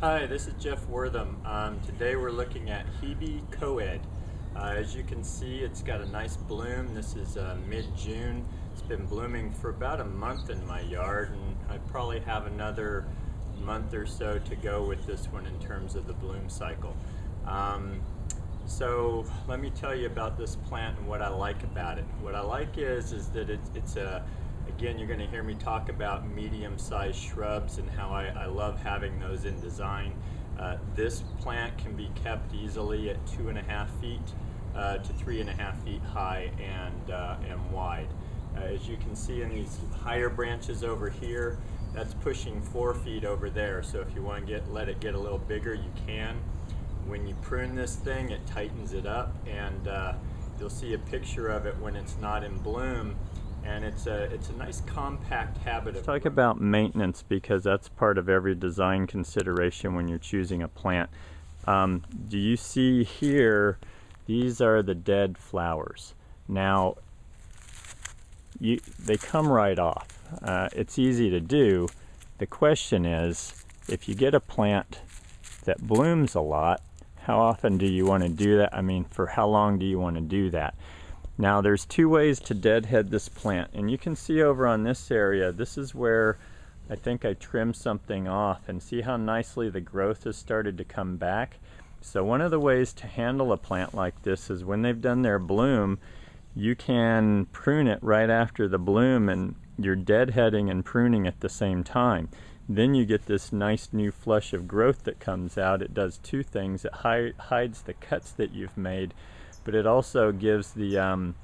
Hi, this is Jeff Wortham. Today we're looking at Hebe Coed. As you can see, it's got a nice bloom. This is mid-June. It's been blooming for about a month in my yard, and I probably have another month or so to go with this one in terms of the bloom cycle. So let me tell you about this plant and what I like about it. What I like is that again, you're going to hear me talk about medium-sized shrubs and how I love having those in design. This plant can be kept easily at 2.5 feet to 3.5 feet high and wide. As you can see in these higher branches over here, that's pushing 4 feet over there. So if you want to let it get a little bigger, you can. When you prune this thing, it tightens it up, and you'll see a picture of it when it's not in bloom. And it's a nice compact habit. Let's talk about maintenance, because that's part of every design consideration when you're choosing a plant. Do you see here, these are the dead flowers. Now, they come right off. It's easy to do. The question is, if you get a plant that blooms a lot, how often do you want to do that? I mean, for how long do you want to do that? Now, there's two ways to deadhead this plant, and you can see over on this area, this is where I think I trimmed something off, and see how nicely the growth has started to come back. So one of the ways to handle a plant like this is when they've done their bloom, you can prune it right after the bloom, and you're deadheading and pruning at the same time. Then you get this nice new flush of growth that comes out. It does two things. It hides the cuts that you've made, but it also gives the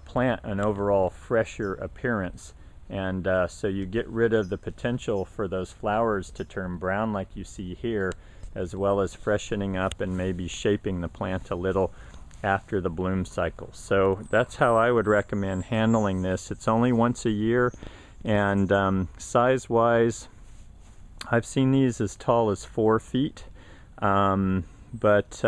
plant an overall fresher appearance, and so you get rid of the potential for those flowers to turn brown like you see here, as well as freshening up and maybe shaping the plant a little after the bloom cycle. So that's how I would recommend handling this. It's only once a year, and size wise, I've seen these as tall as 4 feet, but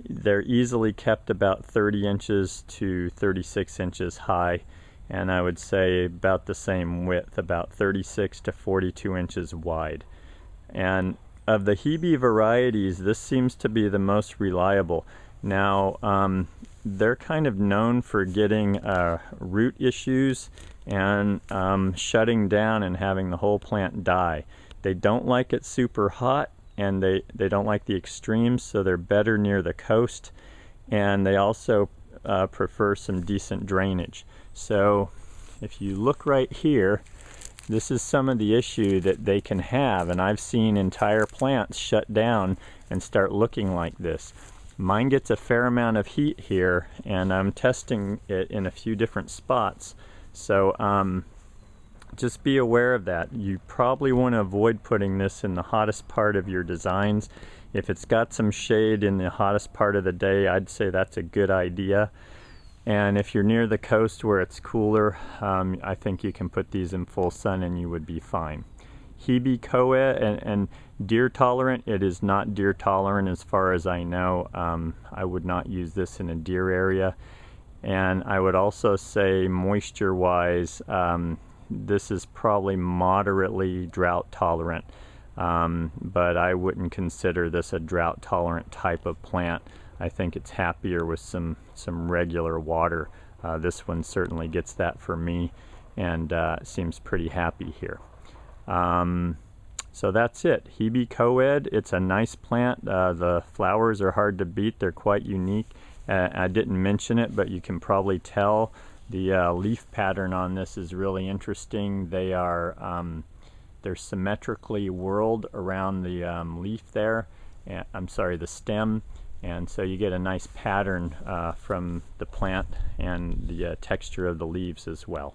they're easily kept about 30 inches to 36 inches high, and I would say about the same width, about 36 to 42 inches wide. And of the Hebe varieties, this seems to be the most reliable. Now, they're kind of known for getting root issues and shutting down and having the whole plant die. They don't like it super hot, and they don't like the extremes, so they're better near the coast, and they also prefer some decent drainage. So if you look right here, this is some of the issue that they can have, and I've seen entire plants shut down and start looking like this. Mine gets a fair amount of heat here, and I'm testing it in a few different spots, so just be aware of that. You probably want to avoid putting this in the hottest part of your designs. If it's got some shade in the hottest part of the day, I'd say that's a good idea. And if you're near the coast where it's cooler, I think you can put these in full sun and you would be fine. Hebe Coed and deer tolerant, it is not deer tolerant as far as I know. I would not use this in a deer area. And I would also say moisture wise, this is probably moderately drought tolerant, but I wouldn't consider this a drought tolerant type of plant. I think it's happier with some regular water. This one certainly gets that for me, and seems pretty happy here. So that's it. Hebe Coed, it's a nice plant. The flowers are hard to beat. They're quite unique. I didn't mention it, but you can probably tell the leaf pattern on this is really interesting. They're symmetrically whorled around the leaf there. I'm sorry, the stem. And so you get a nice pattern from the plant and the texture of the leaves as well.